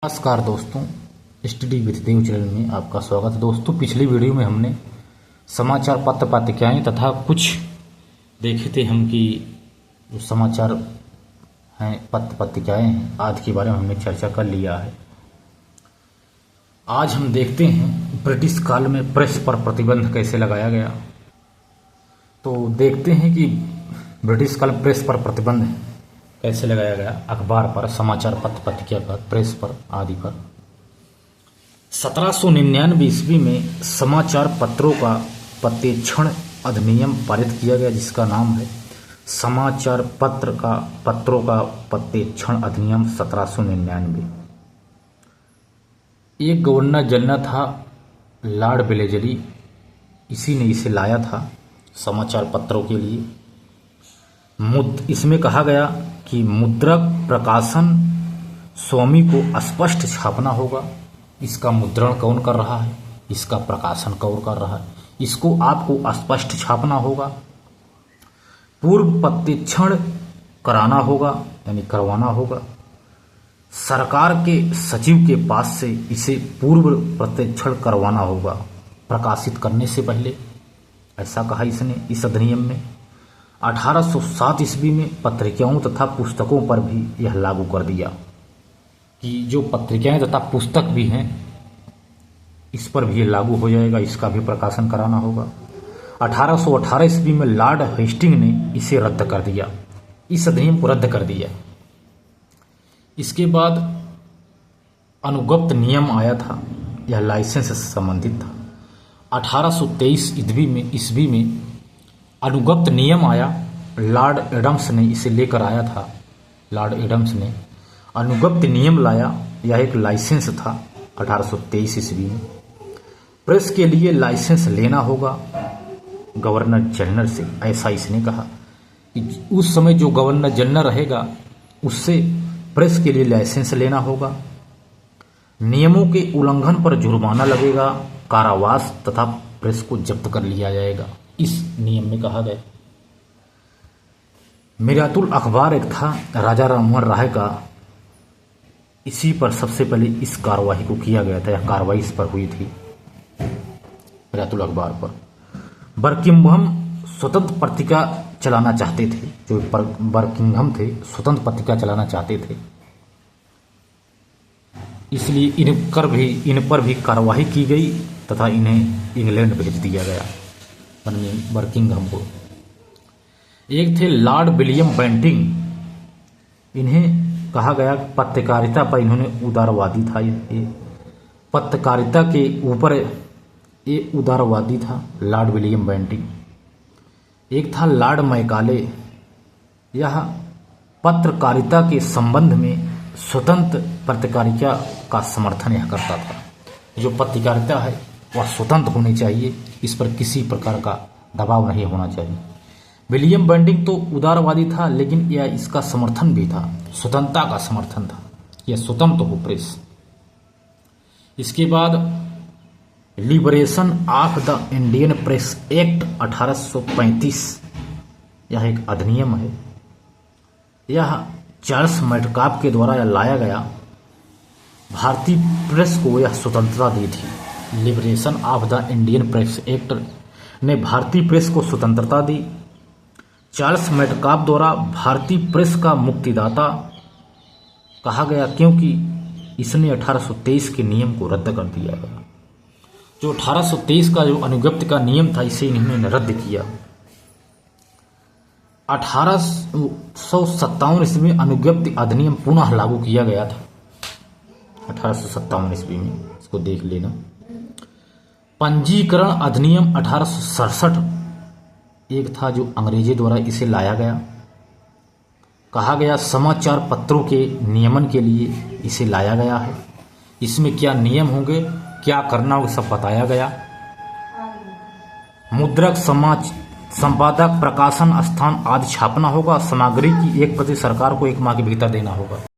नमस्कार दोस्तों, study with Dev channel में आपका स्वागत है। दोस्तों, पिछली वीडियो में हमने समाचार पत्र पत्रिकाएं तथा कुछ देखे थे हम कि जो समाचार हैं पत्र पत्रिकाएं हैं आदि के बारे में हमने चर्चा कर लिया है। आज हम देखते हैं ब्रिटिश काल में प्रेस पर प्रतिबंध कैसे लगाया गया। तो देखते हैं कि ब्रिटिश काल में प्रेस पर प्रतिबंध कैसे लगाया गया, अखबार पर, समाचार पत्र पत्रिका पर, प्रेस पर आदि पर। 1799 ईस्वी में समाचार पत्रों का प्रत्यक्षण अधिनियम पारित किया गया, जिसका नाम है समाचार पत्रों का प्रत्यक्षण अधिनियम 1799। एक गवर्नर जनरल था लॉर्ड वेलेजली, इसी ने इसे लाया था समाचार पत्रों के लिए। इसमें कहा गया कि मुद्रक प्रकाशन स्वामी को स्पष्ट छापना होगा। इसका मुद्रण कौन कर रहा है, इसका प्रकाशन कौन कर रहा है, इसको आपको स्पष्ट छापना होगा। पूर्व प्रत्यक्षण कराना होगा, यानी करवाना होगा। सरकार के सचिव के पास से इसे पूर्व प्रत्यक्षण करवाना होगा प्रकाशित करने से पहले, ऐसा कहा इसने इस अधिनियम में। 1807 ईस्वी में पत्रिकाओं तथा पुस्तकों पर भी यह लागू कर दिया कि जो पत्रिकाएं तथा पुस्तक भी हैं इस पर भी लागू हो जाएगा, इसका भी प्रकाशन कराना होगा। 1818 ईस्वी में लॉर्ड हेस्टिंग ने इसे रद्द कर दिया, इस अधिनियम को रद्द कर दिया। इसके बाद अनुगप्त नियम आया था, यह लाइसेंस से संबंधित था। 1823 ईस्वी में अनुगप्त नियम आया, लॉर्ड एडम्स ने इसे लेकर आया था। लॉर्ड एडम्स ने अनुगप्त नियम लाया, यह एक लाइसेंस था 1823 ईस्वी में। प्रेस के लिए लाइसेंस लेना होगा गवर्नर जनरल से, ऐसा इसने कहा कि उस समय जो गवर्नर जनरल रहेगा उससे प्रेस के लिए लाइसेंस लेना होगा। नियमों के उल्लंघन पर जुर्माना लगेगा, कारावास तथा प्रेस को जब्त कर लिया जाएगा, इस नियम में कहा गया। मिरातुल अखबार एक था राजा राममोहन राय का, इसी पर सबसे पहले इस कार्रवाई को किया गया था, यह कार्रवाई इस पर हुई थी मिरातुल अखबार पर। बर्किंघम स्वतंत्र पत्रिका चलाना चाहते थे, जो बर्किंघम थे स्वतंत्र पत्रिका चलाना चाहते थे, इसलिए इन पर भी कार्रवाई की गई तथा इन्हें इंग्लैंड भेज दिया गया बर्किंघम को। एक थे लॉर्ड विलियम बेंटिंग, इन्हें कहा गया पत्रकारिता पर इन्होंने उदारवादी था, ये पत्रकारिता के ऊपर ये उदारवादी था लॉर्ड विलियम बेंटिंग। एक था लॉर्ड मैकाले, यह पत्रकारिता के संबंध में स्वतंत्र पत्रकारिता का समर्थन यह करता था। जो पत्रकारिता है वह स्वतंत्र होनी चाहिए, इस पर किसी प्रकार का दबाव नहीं होना चाहिए। विलियम बेंटिंग तो उदारवादी था, लेकिन यह इसका समर्थन भी था, स्वतंत्रता का समर्थन था, यह स्वतंत्र हो प्रेस। इसके बाद liberation of the Indian press act 1835, यह एक अधिनियम है। यह चार्ल्स मेटकाफ के द्वारा यह लाया गया, भारतीय प्रेस को यह स्वतंत्रता दी थी। Liberation of the Indian press act ने भारतीय प्रेस को स्वतंत्रता दी। चार्ल्स मेटकाफ द्वारा भारतीय प्रेस का मुक्तिदाता कहा गया, क्योंकि इसने 1823 के नियम को रद्द कर दिया गया। जो 1823 का जो अनुगप्त का नियम था, इसे इन्होंने रद्द किया। 1857 ईस्वी में अनुगप्त अधिनियम पुनः लागू किया गया था। 1857 ईस्वी में, इसको देख लेना। पंजीकरण अधिनियम 1867 एक था जो अंग्रेजी द्वारा इसे लाया गया। कहा गया समाचार पत्रों के नियमन के लिए इसे लाया गया है। इसमें क्या नियम होंगे, क्या करना होगा, सब बताया गया। मुद्रक, संपादक, प्रकाशन स्थान आदि छापना होगा। सामग्री की एक प्रति सरकार को 1 माह के भीतर देना होगा।